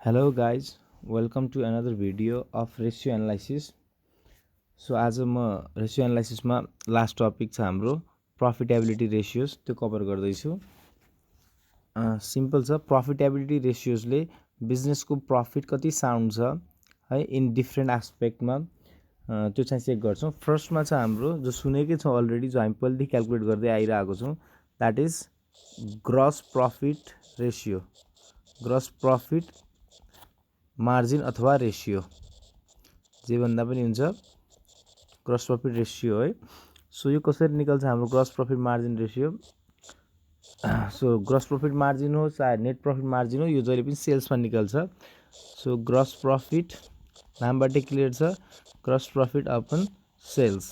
Hello guys, welcome to another video of ratio analysis. So आज म ratio एनालाइसिसमा last topic छ हाम्रो profitability ratios त्यो कभर गर्दैछु। सिम्पल छ, प्रॉफिटेबिलिटी रेशियोजले बिजनेसको प्रॉफिट कति साउन्ड छ है इन डिफरेन्ट एस्पेक्टमा त्यो चाहिँ चेक गर्छौँ। फर्स्टमा छ हाम्रो जो सुनेकै छौँ अलरेडी, जो हामी पहिलेदेखि क्याल्कुलेट गर्दै आइरहेको छौँ, that is gross profit ratio, gross profit margin अथवा रेशियो जे भन्दा पनि हुन्छ, ग्रस प्रॉफिट रेशियो है। सो यो कसरी निकल्छ हाम्रो gross profit margin ratio. So gross profit margin हो चाहे नेट प्रॉफिट मार्जिन हो, यो जहिले पनि सेल्समा निकल्छ। सो ग्रस प्रॉफिट नामबाटै क्लियर छ, gross profit upon sales.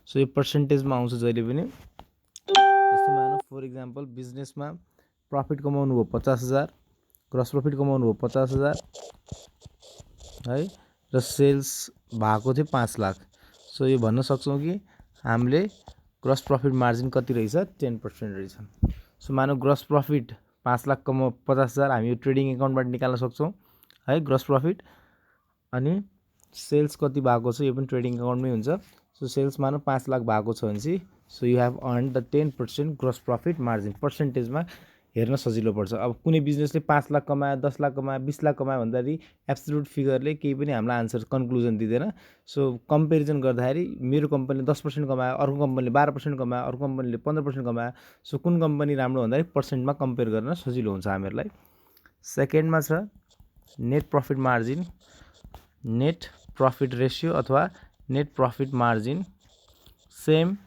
So यो पर्सेन्टेजमा आउँछ जहिले पनि। जस्तै मानौँ फर इक्जाम्पल बिजनेसमा प्रॉफिट कमाउनु हो 50,000, ग्रस प्रॉफिट कमाउनु हो 50,000 है, र सेल्स भएको थियो 5 लाख। सो यो भन्न सक्छौँ कि हामीले ग्रस प्रॉफिट मार्जिन कति रहेछ, 10% रहेछ। सो मानौँ ग्रस प्रॉफिट 5 लाख 50,000 हामी यो ट्रेडिङ एकाउन्टबाट निकाल्न सक्छौँ है ग्रस प्रॉफिट। अनि सेल्स कति भएको छ यो पनि ट्रेडिङ एकाउन्टमै हुन्छ। सो सेल्स मानौँ 5 लाख भएको छ भने चाहिँ so you have earn the 10% gross profit margin. पर्सेन्टेजमा हेर्न सजिलो पर्छ। अब कुनै बिजनेसले 5 लाख कमायो, 10 लाख कमायो, 20 लाख कमायो भन्दाखेरि एब्सोल्युट फिगरले केही पनि हामीलाई आन्सर कन्क्लुजन दिँदैन। सो कम्पेरिजन गर्दाखेरि मेरो कम्पनीले 10% कमायो, अर्को कम्पनीले 12% कमायो, अर्को कम्पनीले 15% कमायो। सो कुन कम्पनी राम्रो भन्दाखेरि पर्सेन्टमा कम्पेयर गर्न सजिलो हुन्छ हामीहरूलाई। सेकेन्डमा छ net profit margin, net profit ratio अथवा नेट प्रॉफिट मार्जिन। सेम,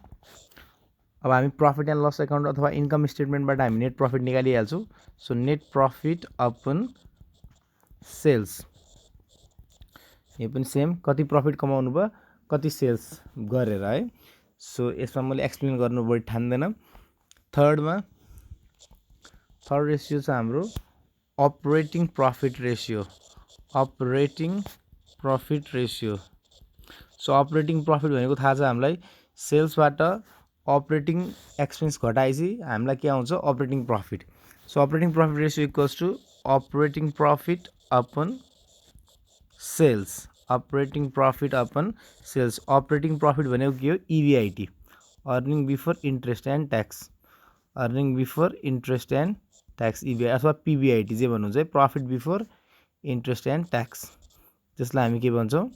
अब हामी प्रॉफिट एन्ड लस एकाउन्ट अथवा इन्कम स्टेटमेन्टबाट हामी नेट प्रॉफिट निकालिहाल्छौँ। So net profit upon sales, यो पनि सेम, कति प्रॉफिट कमाउनु भयो, कति सेल्स गरेर है। सो यसमा मैले एक्सप्लेन गर्नु बढी ठान्दैन। थर्ड रेशियो छ हाम्रो operating profit ratio, operating profit ratio. So operating profit भनेको थाहा छ हामीलाई, सेल्सबाट अपरेटिङ एक्सपेन्स घटाएपछि हामीलाई के आउँछ, operating profit. So operating profit ratio equals to operating profit upon sales, operating profit upon sales. Operating profit भनेको के हो, EBIT, earning before interest and tax, earning before interest and tax, EBI अथवा PBIT जे भन्नुहुन्छ है, profit before interest and tax. त्यसलाई हामी के भन्छौँ,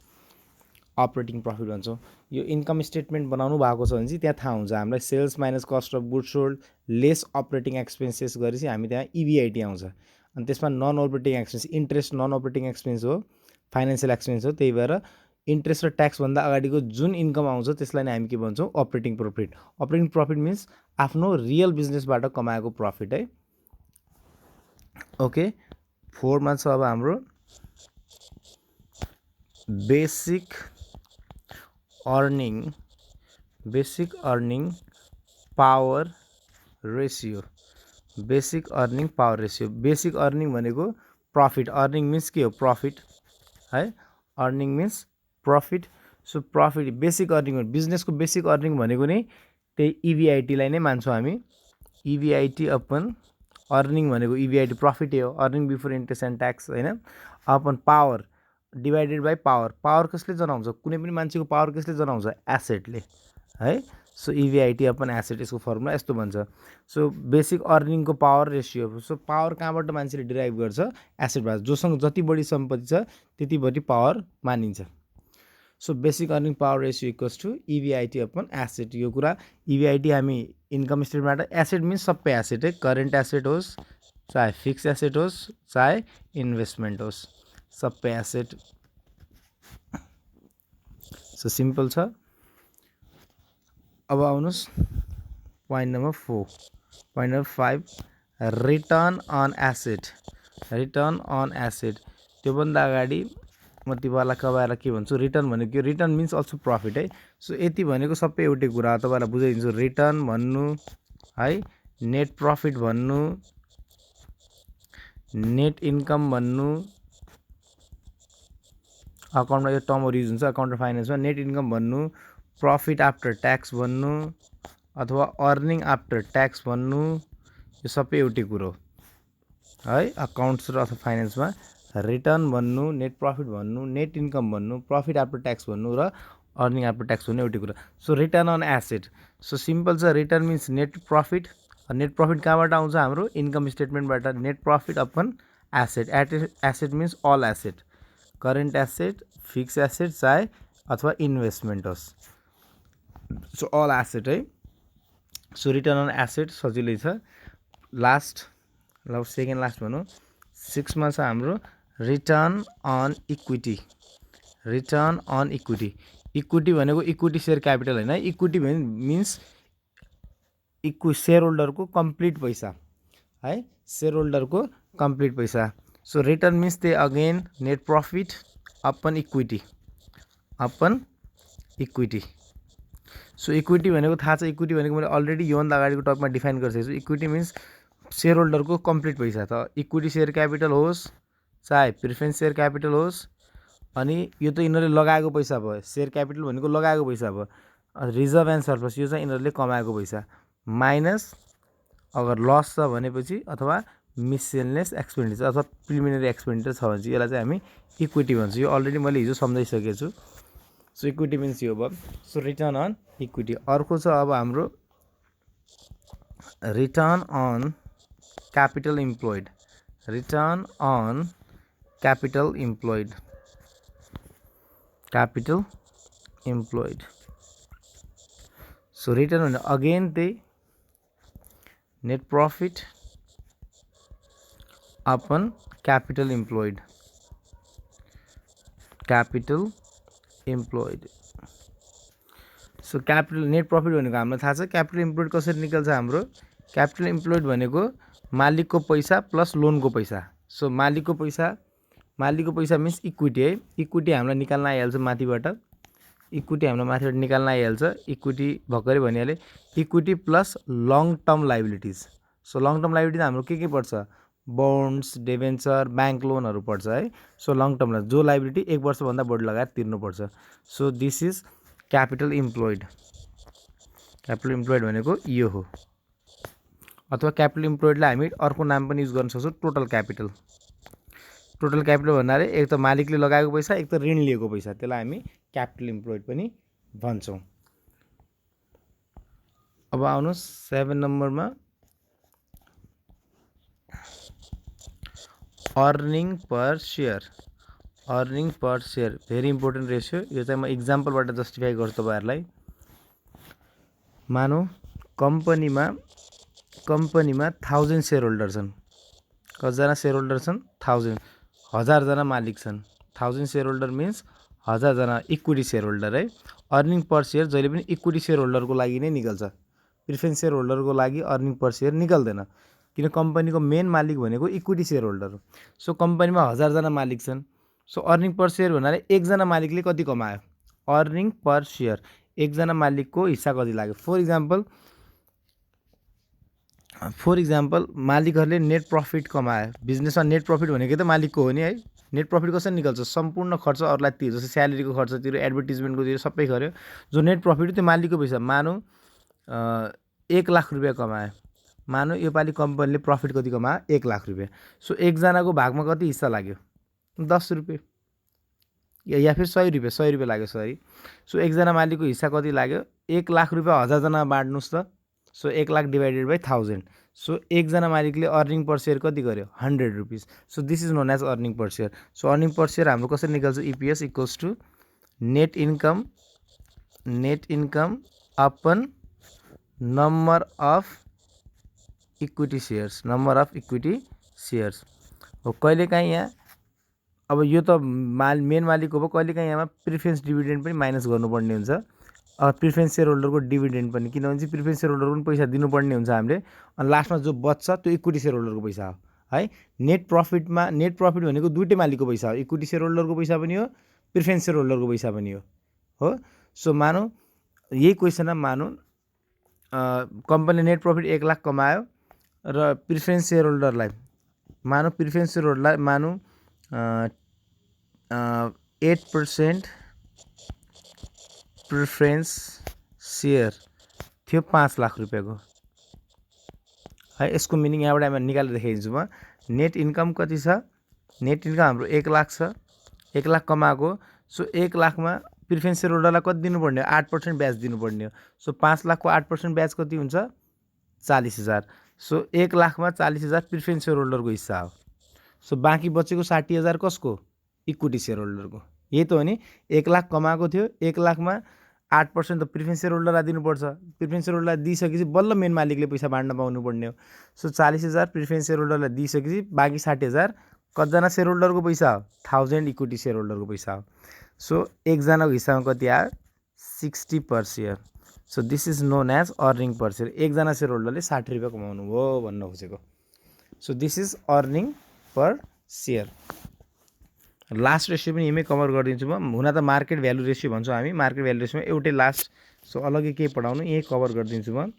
अपरेटिङ प्रॉफिट भन्छौँ। यो इन्कम स्टेटमेन्ट बनाउनु भएको छ भने चाहिँ त्यहाँ थाहा हुन्छ हामीलाई, sales minus cost of good sold less operating expenses गरेपछि हामी त्यहाँ इबिआइटी आउँछ। अनि त्यसमा non operating expense, interest non operating expense हो, फाइनेन्सियल एक्सपेन्स हो, त्यही भएर इन्ट्रेस्ट र ट्याक्सभन्दा अगाडिको जुन इन्कम आउँछ त्यसलाई नै हामी के भन्छौँ, operating profit. Operating profit means आफ्नो रियल बिजनेसबाट कमाएको प्रॉफिट है। ओके, फोरमा छ अब हाम्रो basic earning power ratio, basic earning power ratio. Basic earning भनेको प्रॉफिट, अर्निङ मिन्स के हो, प्रॉफिट है, earning means profit. So profit basic earning हो, बिजनेसको बेसिक अर्निङ भनेको नै त्यही इबिआइटीलाई नै मान्छौँ हामी। इबिआइटी अपन अर्निङ भनेको इबिआइटी प्रॉफिटै हो, earning before interest and tax होइन, upon power divided by power. Power कसले जनाउँछ, कुनै पनि मान्छेको पावर कसले जनाउँछ, एसेटले है। सो इबिआइटी अपन एसेट, यसको फर्मुला यस्तो भन्छ। सो बेसिक अर्निङको पावर रेशियो। सो पावर कहाँबाट मान्छेले डिराइभ गर्छ, एसेटबाट। जोसँग जति बढी सम्पत्ति छ त्यति बढी पावर मानिन्छ। So basic earning power ratio equals to EBIT upon asset. यो कुरा इबिआइटी हामी इन्कम स्टेटमेन्टबाट, एसेट मिन्स सबै एसेट है, करेन्ट एसेट होस् चाहे फिक्स एसेट होस् चाहे इन्भेस्टमेन्ट होस्, सबै एसेट। सो सिम्पल छ। अब आउनुहोस् point number 4, point number 5, return on asset, return on asset. त्योभन्दा अगाडि म तिमीहरूलाई कबाएर के भन्छु, रिटर्न भनेको रिटर्न मिन्स अल्सो प्रॉफिट है। सो यति भनेको सबै एउटै कुरा हो, तपाईँलाई बुझाइदिन्छु। रिटर्न भन्नु है, नेट प्रॉफिट भन्नु, नेट इन्कम भन्नु, अकाउन्टमा यो टर्महरू युज हुन्छ अकाउन्ट र फाइनेन्समा। नेट इन्कम भन्नु, प्रॉफिट आफ्टर ट्याक्स भन्नु अथवा अर्निङ आफ्टर ट्याक्स भन्नु, यो सबै एउटै कुरो हो है अकाउन्ट्स र अथवा फाइनेन्समा। रिटर्न भन्नु, नेट प्रफिट भन्नु, नेट इन्कम भन्नु, प्रफिट आफ्टर ट्याक्स भन्नु र अर्निङ आफ्टर ट्याक्स भन्नु एउटै कुरा। So return on asset, so simple छ, return means net profit. Net profit कहाँबाट आउँछ हाम्रो इन्कम स्टेटमेन्टबाट, net profit upon asset. Asset means all asset, current asset, fix asset चाहे अथवा इन्भेस्टमेन्ट होस्, सो अल एसेट है। सो रिटर्न अन एसेट सजिलै छ। लास्ट ल सेकेन्ड लास्ट भनौँ, 6मा छ हाम्रो return on equity. Return on equity, equity भनेको इक्विटी सेयर क्यापिटल होइन, इक्विटी मिन्स सेयर होल्डरको कम्प्लिट पैसा है, सेयर होल्डरको कम्प्लिट पैसा। सो रिटर्न मिन्स त्यही again net profit upon equity, upon equity. So equity भनेको थाहा छ, इक्विटी भनेको मैले अलरेडी योभन्दा अगाडिको टपिकमा डिफाइन गरिसकेको छु। इक्विटी मिन्स सेयर होल्डरको कम्प्लिट पैसा, त इक्विटी सेयर क्यापिटल होस् चाहे प्रिफरेन्स सेयर क्यापिटल होस्, अनि यो त यिनीहरूले लगाएको पैसा भयो, सेयर क्यापिटल भनेको लगाएको पैसा भयो। रिजर्भ एन्ड सरप्लस यो चाहिँ यिनीहरूले कमाएको पैसा, माइनस अगर लस छ भनेपछि अथवा मिससेलनेस एक्सपेन्डिचर अथवा प्रिलिमिनरी एक्सपेन्डिचर छ भने चाहिँ यसलाई चाहिँ हामी इक्विटी भन्छौँ। यो अलरेडी मैले हिजो सम्झाइसकेको छु। सो इक्विटी मिन्स यो भयो। So return on equity. अर्को छ अब हाम्रो return on capital employed. Return on capital employed, capital employed. So return भने अगेन त्यही net profit upon capital employed, capital employed. So capital net profit भनेको हामीलाई थाहा छ, क्यापिटल इम्प्लोइड कसरी निकल्छ हाम्रो, क्यापिटल इम्प्लोइड भनेको मालिकको पैसा प्लस लोनको पैसा। सो मालिकको पैसा मिन्स इक्विटी है, इक्विटी हामीलाई निकाल्न आइहाल्छ माथिबाट, इक्विटी हामीलाई माथिबाट निकाल्न आइहाल्छ, इक्विटी भर्खरै भनिहालेँ, equity plus long term liabilities. So long term liabilities हाम्रो के पर्छ, बोन्ड्स, डिभेन्चर, ब्याङ्क लोनहरू पर्छ है। सो लङ टर्मलाई जो लाइबिलिटी 1 वर्षभन्दा बढी लगाएर तिर्नुपर्छ। So this is capital employed. Capital employed भनेको यो हो, अथवा क्यापिटल इम्प्लोइडलाई हामी अर्को नाम पनि युज गर्न सक्छौँ, टोटल क्यापिटल। टोटल क्यापिटल भन्नाले एक त मालिकले लगाएको पैसा, एक त ऋण लिएको पैसा, त्यसलाई हामी क्यापिटल इम्प्लोइड पनि भन्छौँ। अब आउनुहोस् 7 नम्बरमा earning per share. Earning per share very important ratio. यो चाहिँ म इक्जाम्पलबाट जस्टिफाई गर्छु तपाईँहरूलाई। मानौँ कम्पनीमा 1000 सेयर होल्डर छन्। कतिजना सेयर होल्डर छन्, 1000जना मालिक छन्। 1000 सेयर होल्डर मिन्स 1000जना इक्विटी सेयर होल्डर है। अर्निङ पर सेयर जहिले पनि इक्विटी सेयर होल्डरको लागि नै निकल्छ, प्रिफरेन्स सेयर होल्डरको लागि अर्निङ पर सेयर निकल्दैन, किन कम्पनीको मेन मालिक भनेको इक्विटी सेयर होल्डर हो। सो कम्पनीमा 1000जना मालिक छन्। सो अर्निङ पर सेयर भन्नाले एकजना मालिकले कति कमायो, अर्निङ पर सेयर एकजना मालिकको हिस्सा कति लाग्यो। फर इक्जाम्पल मालिकहरूले नेट प्रफिट कमायो, बिजनेसमा नेट प्रफिट भनेको त मालिकको हो नि है। नेट प्रफिट कसरी निकल्छ, सम्पूर्ण खर्च अरूलाई तिर्यो, जस्तै स्यालेरीको खर्च तिर्यो, एडभर्टिजमेन्टको तिर्यो, सबै गर्यो, जो नेट प्रफिट त्यो मालिकको पैसा। मानौँ 1 लाख रुपियाँ कमायो, मानौँ योपालि कम्पनीले प्रफिट कति कमायो, 1 लाख रुपियाँ। सो एकजनाको भागमा कति हिस्सा लाग्यो, 10 रुपियाँ या फिर 100 रुपियाँ, 100 रुपियाँ लाग्यो सरी। सो एकजना मालिकको हिस्सा कति लाग्यो, 1 लाख रुपियाँ 1000जना बाँड्नुहोस् त। So 1 lakh divided by 1000। So एकजना मालिकले अर्निङ पर सेयर कति गर्यो, 100 rupees. So this is known as earning per share. So earning per share हाम्रो कसरी निकल्छ, EPS equals to net income upon number of equity shares, number of equity shares हो। कहिलेकाहीँ यहाँ अब यो त मेन मालिक हो, कहिलेकाहीँ यहाँ प्रिफरेन्स डिभिडेन्ड पनि माइनस गर्नुपर्ने हुन्छ, प्रिफरेन्स सेयर होल्डरको डिभिडेन्ड पनि, किनभने चाहिँ प्रिफरेन्स सेयर होल्डरको पनि पैसा दिनुपर्ने हुन्छ हामीले, अनि लास्टमा जो बच्छ त्यो इक्विटी सेयर होल्डरको पैसा हो है। नेट प्रफिट भनेको दुइटै मालिकको पैसा हो, इक्विटी सेयर होल्डरको पैसा पनि हो, प्रिफरेन्स सेयर होल्डरको पैसा पनि हो। सो मानौँ यही क्वेसनमा मानौँ कम्पनीले नेट प्रफिट 1 लाख कमायो र प्रिफरेन्स सेयर होल्डरलाई मानौँ 8% प्रिफरेन्स सेयर थियो 5 लाख रुपियाँको है। यसको मिनिङ यहाँबाट हामी निकालेर देखाइदिन्छु म। नेट इन्कम कति छ, नेट इन्कम हाम्रो 1 लाख छ, 1 लाख कमाएको। सो 1 लाखमा प्रिफरेन्स सेयर होल्डरलाई कति दिनुपर्ने हो? 8% ब्याज दिनुपर्ने हो। सो 5 लाखको 8% ब्याज कति हुन्छ? 40,000। सो 1 लाखमा 40,000 प्रिफरेन्स सेयर होल्डरको हिस्सा हो। सो बाँकी बचेको 60,000 कसको? इक्विटी सेयर होल्डरको। यही त हो नि, 1 लाख कमाएको थियो, 1 लाखमा 8% त प्रिफरेन्स सेयर होल्डरलाई दिनुपर्छ। प्रिफरेन्स सेयर होल्डरलाई दिइसकेपछि बल्ल मेन मालिकले पैसा बाँड्न पाउनुपर्ने हो। सो 40,000 प्रिफरेन्स सेयर होल्डरलाई दिइसकेपछि बाँकी 60,000 कतिजना सेयर होल्डरको पैसा हो? 1000 इक्विटी सेयर होल्डरको पैसा हो। सो एकजनाको हिस्सामा कति आयो? 60 per share. So this is known as earning per share. एकजना सेयर होल्डरले 60 रुपियाँ कमाउनु भयो भन्न खोजेको। So this is earning per share. Last ratio पनि यहीँ कभर गरिदिन्छु म। हुन त मार्केट भ्यालु रेसियो भन्छौँ हामी, मार्केट भ्यालु रेसियोमा एउटै लास्ट। सो अलग्गै केही पढाउनु, यहीँ कभर गरिदिन्छु म।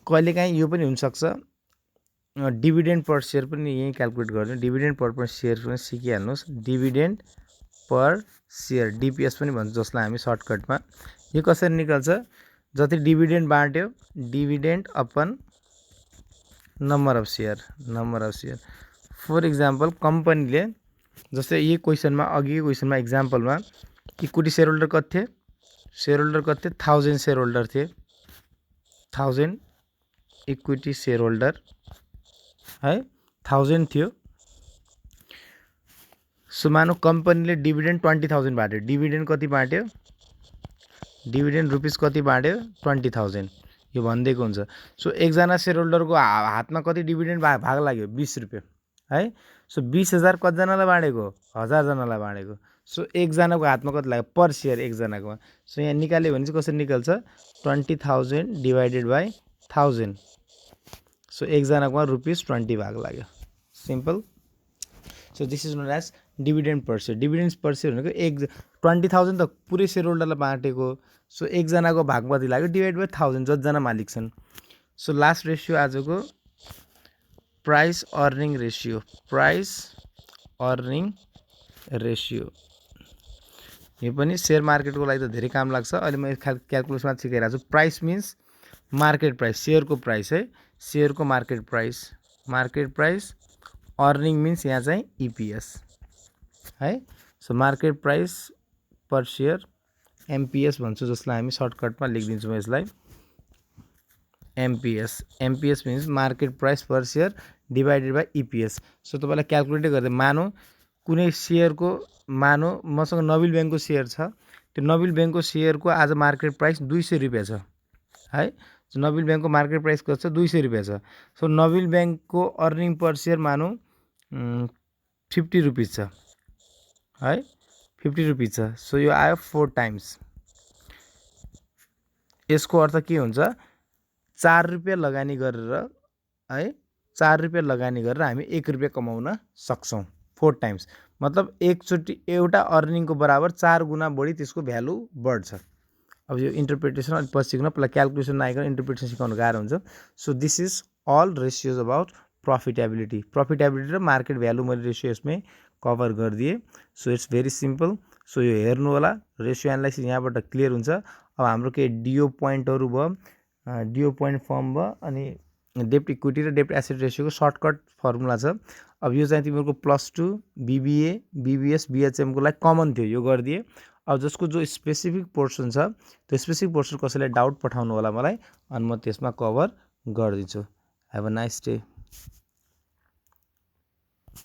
कहिलेकाहीँ यो पनि हुनसक्छ, डिभिडेन्ड पर सेयर पनि यहीँ क्यालकुलेट गरिदिनु। डिभिडेन्ड पर सेयर पनि सिकिहाल्नुहोस्। डिभिडेन्ड पर सेयर, डिपिएस पनि भन्छ जसलाई हामी सर्टकटमा। यो कसरी निकाल्छ? जति डिभिडेन्ड बाँट्यो, dividend upon number of share, number of share. For example कम्पनीले, जस्तै यही क्वेसनमा, अघिको क्वेसनमा इक्जाम्पलमा इक्विटी सेयर होल्डर कति थिए? सेयर होल्डर कति थिए? 1000 सेयर होल्डर थिए। 1000 इक्विटी सेयर होल्डर है, 1000 थियो। सो मानौँ कम्पनीले डिभिडेन्ड 20,000 बाँट्यो। डिभिडेन्ड कति बाँट्यो? डिभिडेन्ड रुपिस कति बाँट्यो? 20,000। यो भनिदिएको हुन्छ। सो एकजना सेयर होल्डरको हातमा कति डिभिडेन्ड भाग लाग्यो? 20 रुपियाँ है। सो 20,000 कतिजनालाई बाँडेको? 1000 जनालाई बाँडेको। सो एकजनाको हातमा कति लाग्यो? पर सेयर एकजनाकोमा। सो यहाँ निकाल्यो भने चाहिँ कसरी निकाल्छ? 20,000 डिभाइडेड बाई 1000। सो एकजनाकोमा ₹20 भाग लाग्यो। Simple. So this is known as dividend per share. Dividend per share भनेको 20,000 त पुरै सेयर होल्डरलाई बाँटेको। सो एकजनाको भाग कति लाग्यो? डिभाइड बाई 1000, जतिजना मालिक छन्। सो लास्ट रेसियो आजको price earning ratio. Price earning ratio यो पनि सेयर मार्केटको लागि त धेरै काम लाग्छ। अहिले म क्यालकुलेसनमा सिकाइरहेको छु। प्राइस मिन्स मार्केट प्राइस, सेयरको प्राइस है, सेयरको market price, market price. Earning means यहाँ चाहिँ इपिएस है। So market price per share, MPS भन्छु, जसलाई हामी सर्टकटमा लेखिदिन्छौँ यसलाई MPS. MPS means market price per share divided by EPS. So तपाईँलाई क्यालकुलेटै गर्दै, मानौँ कुनै सेयरको, मानौँ मसँग नबिल ब्याङ्कको सेयर छ। त्यो नबिल ब्याङ्कको सेयरको आज मार्केट प्राइस 200 रुपियाँ छ है। नबिल ब्याङ्कको मार्केट प्राइस कति छ? 200 रुपियाँ छ। सो नबिल ब्याङ्कको अर्निङ पर सेयर मानौँ 50 रुपिस छ है, 50 रुपिस छ। सो यो आयो 4 टाइम्स। यसको अर्थ के हुन्छ? 4 रुपियाँ लगानी गरेर है, 4 रुपियाँ लगानी गरेर हामी 1 रुपियाँ कमाउन सक्छौँ। 4 टाइम्स मतलब एकचोटि एउटा अर्निङको बराबर 4 गुणा बढी त्यसको भ्यालु बढ्छ। अब यो इन्टरप्रिटेसन अलिक पछि सिक्न, पहिला क्यालकुलेसन नआइकन इन्टरप्रिटेसन सिकाउनु गाह्रो हुन्छ। So this is all ratios about profitability. Profitability र मार्केट भ्यालु मैले रेसियो यसमै कभर गरिदिएँ। So it's very simple. सो यो हेर्नु होला, रेसियो एनालाइसिस यहाँबाट क्लियर हुन्छ। अब हाम्रो केही डिओ पोइन्टहरू भयो, डिओ पोइन्ट फर्म भयो, अनि डेप्ट इक्विटी र डेप्ट एसेट रेसियोको सर्टकट फर्मुला छ। अब यो चाहिँ तिमीहरूको +2 बिबिए, बिबिएस, बिएचएमको लागि कमन थियो, यो गरिदिए। अब जसको जो स्पेसिफिक पोर्सन छ, त्यो स्पेसिफिक पोर्सन कसैलाई डाउट पठाउनु होला मलाई, अनि म त्यसमा कभर गरिदिन्छु। Have a nice day.